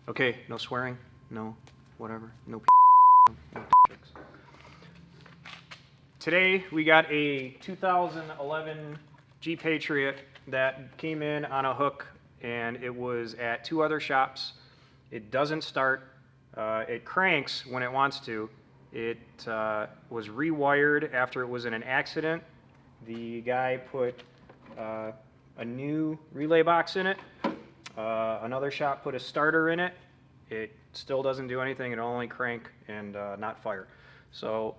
Okay, no swearing, no whatever, no chicks. Today we got a 2011 Jeep Patriot that came in on a hook, and it was at 2 other shops. It doesn't start. It cranks when it wants to. It was rewired after it was in an accident. The guy put a new relay box in it. Another shop put a starter in it. It still doesn't do anything. It'll only crank and not fire. So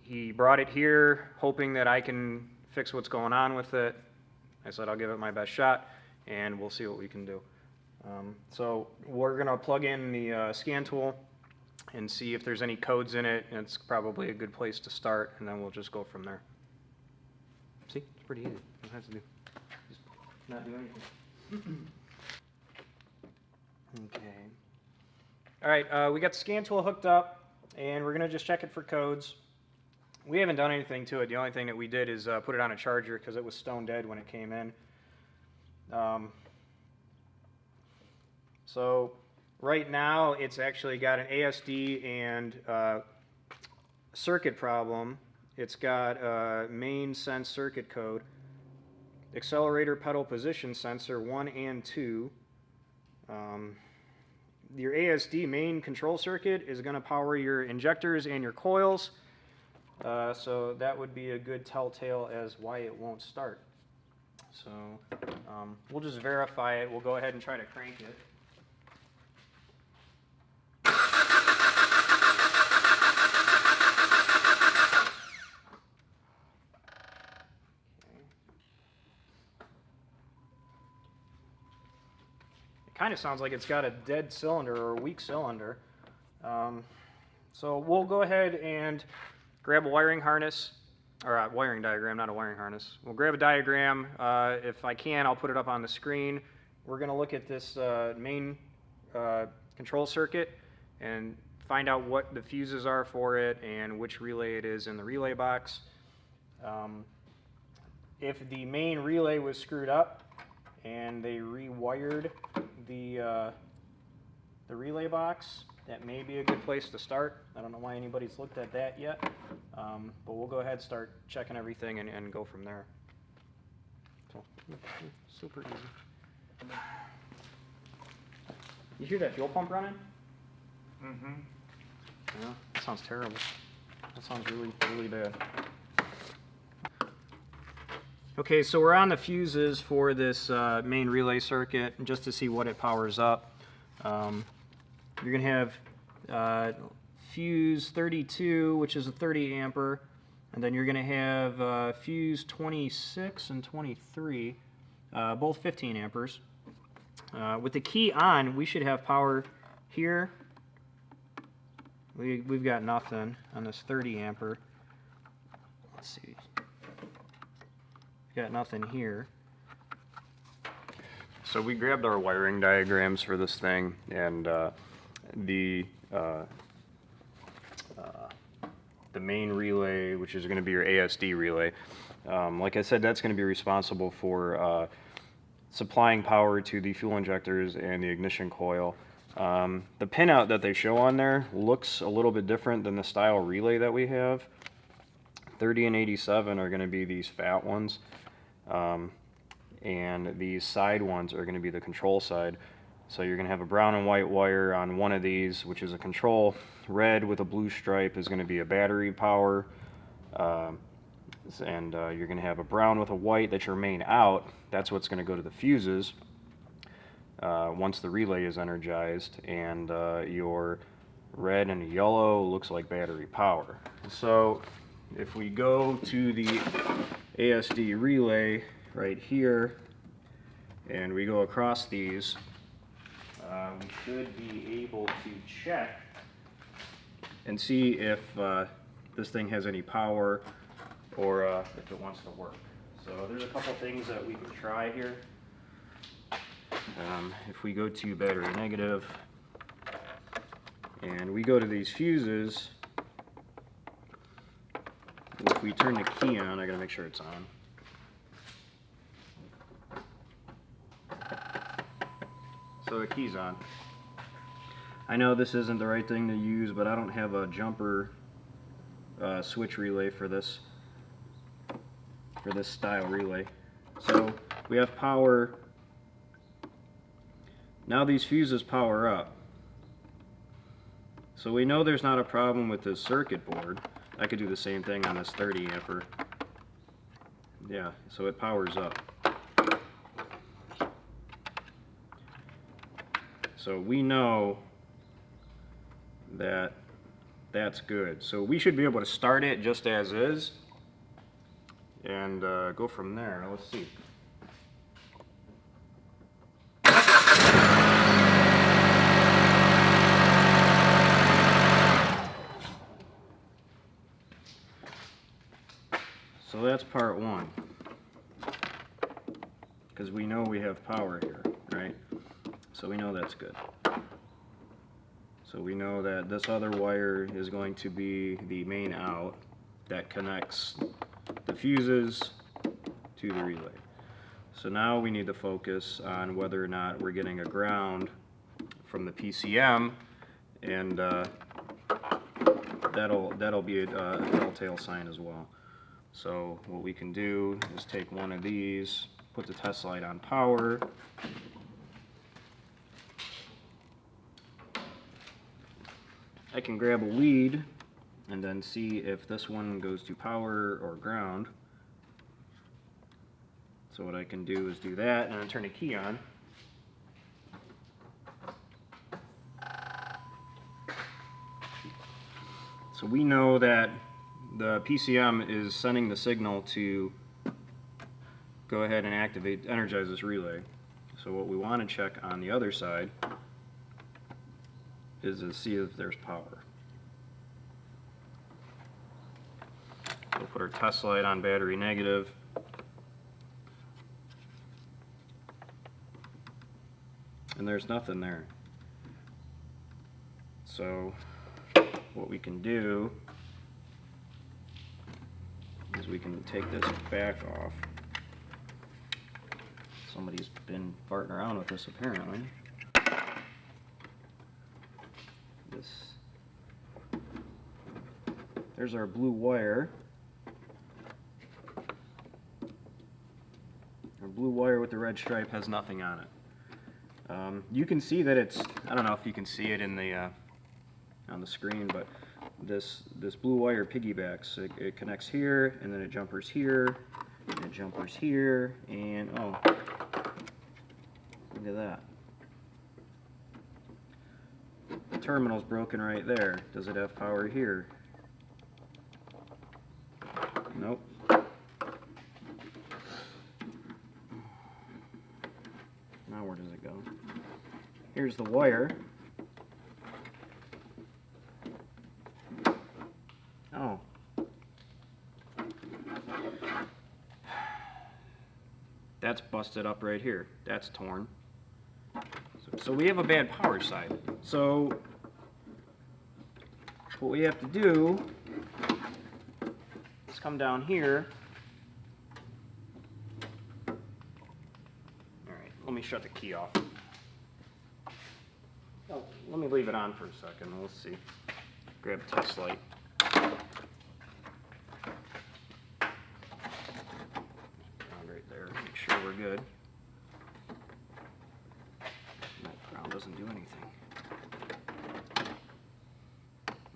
he brought it here hoping that I can fix what's going on with it. I said I'll give it my best shot and we'll see what we can do. So we're going to plug in the scan tool and see if there's any codes in it. And it's probably a good place to start, and then we'll just go from there. See, it's pretty easy. You don't have to just not do anything. Okay. All right, we got the scan tool hooked up, and we're going to just check it for codes. We haven't done anything to it. The only thing that we did is put it on a charger because it was stone dead when it came in. So right now it's actually got an ASD and circuit problem. It's got a main sense circuit code, accelerator pedal position sensor 1 and 2. Your ASD main control circuit is going to power your injectors and your coils, so that would be a good telltale as why it won't start. So we'll just verify it. We'll go ahead and try to crank it. Kind of sounds like it's got a dead cylinder or a weak cylinder. So we'll go ahead and grab a wiring harness, or a wiring diagram, not a wiring harness. We'll grab a diagram. If I can, I'll put it up on the screen. We're going to look at this main control circuit and find out what the fuses are for it and which relay it is in the relay box. If the main relay was screwed up and they rewired the relay box, that may be a good place to start. I don't know why anybody's looked at that yet, but we'll go ahead and start checking everything and go from there. So, super easy. You hear that fuel pump running? Mm-hmm. Yeah, that sounds terrible. That sounds really, really bad. Okay, so we're on the fuses for this main relay circuit, just to see what it powers up. You're going to have fuse 32, which is a 30 ampere, and then you're going to have fuse 26 and 23, both 15 amperes. With the key on, we should have power here. We've got nothing on this 30 ampere. Let's see. Got nothing here. So we grabbed our wiring diagrams for this thing, and the main relay, which is going to be your ASD relay, like I said, that's going to be responsible for supplying power to the fuel injectors and the ignition coil. The pinout that they show on there looks a little bit different than the style relay that we have. 30 and 87 are going to be these fat ones, and these side ones are going to be the control side. So you're going to have a brown and white wire on one of these, which is a control. Red with a blue stripe is going to be a battery power, and you're going to have a brown with a white that's your main out. That's what's going to go to the fuses once the relay is energized, and your red and yellow looks like battery power. So if we go to the ASD relay right here and we go across these, we should be able to check and see if this thing has any power or if it wants to work. So there's a couple things that we can try here. If we go to battery negative and we go to these fuses, if we turn the key on, I gotta make sure it's on. So the key's on. I know this isn't the right thing to use, but I don't have a jumper switch relay for this style relay. So we have power. Now these fuses power up. So we know there's not a problem with this circuit board. I could do the same thing on this 30 amper. Yeah, so it powers up. So we know that that's good. So we should be able to start it just as is and go from there. Let's see. So that's part one, because we know we have power here, right? So we know that's good. So we know that this other wire is going to be the main out that connects the fuses to the relay. So now we need to focus on whether or not we're getting a ground from the PCM, and that'll be a telltale sign as well. So what we can do is take one of these, put the test light on power. I can grab a lead and then see if this one goes to power or ground. So what I can do is do that and then turn the key on. So we know that the PCM is sending the signal to go ahead and energize this relay. So what we want to check on the other side is to see if there's power. We'll put our test light on battery negative. And there's nothing there. So what we can do is we can take this back off. Somebody's been farting around with this apparently. There's our blue wire. Our blue wire with the red stripe has nothing on it. You can see that it's, I don't know if you can see it in the on the screen, but this blue wire piggybacks. It connects here, and then it jumpers here, and it jumpers here, and oh, look at that. The terminal's broken right there. Does it have power here? Nope. Now where does it go? Here's the wire. Oh. That's busted up right here. That's torn. So we have a bad power side. So what we have to do is come down here. Alright, let me shut the key off. Oh, let me leave it on for a second. Let's see. Grab a test light. Ground right there. Make sure we're good. That ground doesn't do anything.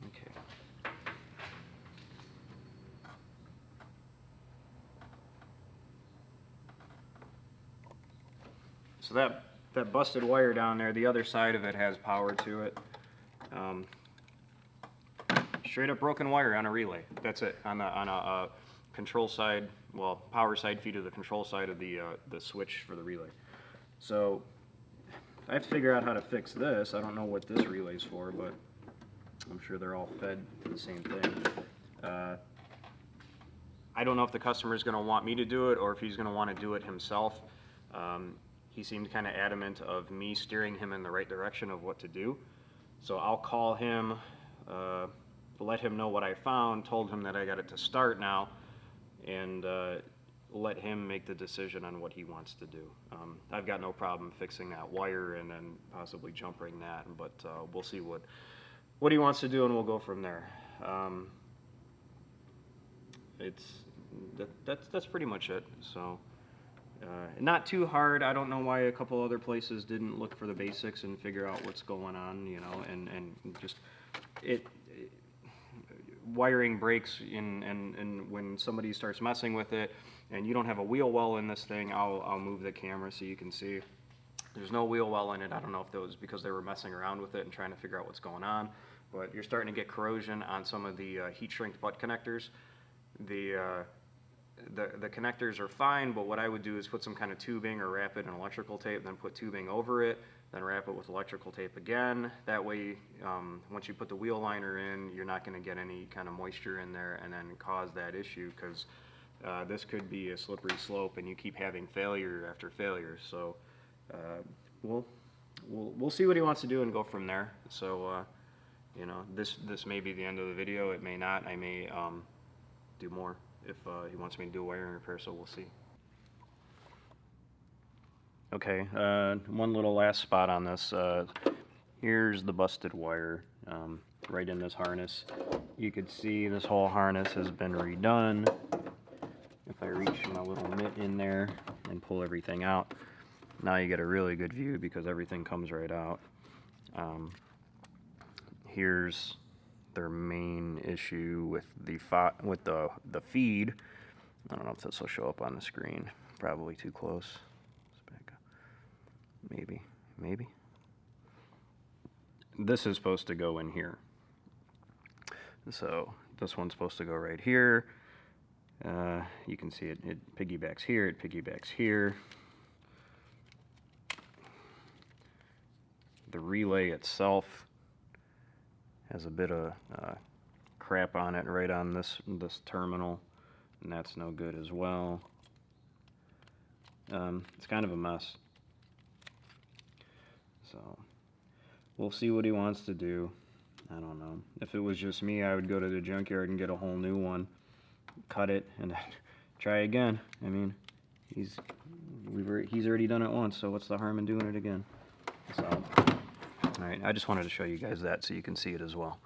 Okay. So that busted wire down there, the other side of it has power to it. Straight up broken wire on a relay. That's it. On a control side, well, power side feed to the control side of the switch for the relay. So I have to figure out how to fix this. I don't know what this relay's for, but I'm sure they're all fed to the same thing. I don't know if the customer is going to want me to do it or if he's going to want to do it himself. He seemed kind of adamant of me steering him in the right direction of what to do. So I'll call him, let him know what I found, told him that I got it to start now, and let him make the decision on what he wants to do. I've got no problem fixing that wire and then possibly jumpering that, but we'll see what he wants to do, and we'll go from there. That's pretty much it. So not too hard. I don't know why a couple other places didn't look for the basics and figure out what's going on, you know, and just wiring breaks and when somebody starts messing with it and you don't have a wheel well in this thing, I'll move the camera so you can see. There's no wheel well in it. I don't know if that was because they were messing around with it and trying to figure out what's going on, but you're starting to get corrosion on some of the heat shrink butt connectors. The connectors are fine, but what I would do is put some kind of tubing or wrap it in electrical tape, then put tubing over it, then wrap it with electrical tape again. That way, once you put the wheel liner in, you're not going to get any kind of moisture in there and then cause that issue, because this could be a slippery slope and you keep having failure after failure. So we'll see what he wants to do and go from there. So you know, this may be the end of the video. It may not. I may do more if he wants me to do a wiring repair, so we'll see. Okay, one little last spot on this. Here's the busted wire right in this harness. You could see this whole harness has been redone. If I reach my little mitt in there and pull everything out, now you get a really good view because everything comes right out. Here's their main issue with the feed. I don't know if this will show up on the screen. Probably too close. Let's back up. Maybe. This is supposed to go in here. So this one's supposed to go right here. You can see it piggybacks here. It piggybacks here. The relay itself has a bit of crap on it right on this terminal, and that's no good as well. It's kind of a mess. So we'll see what he wants to do. I don't know. If it was just me, I would go to the junkyard and get a whole new one, cut it, and then try again. I mean, he's already done it once, so what's the harm in doing it again? So, all right, I just wanted to show you guys that so you can see it as well.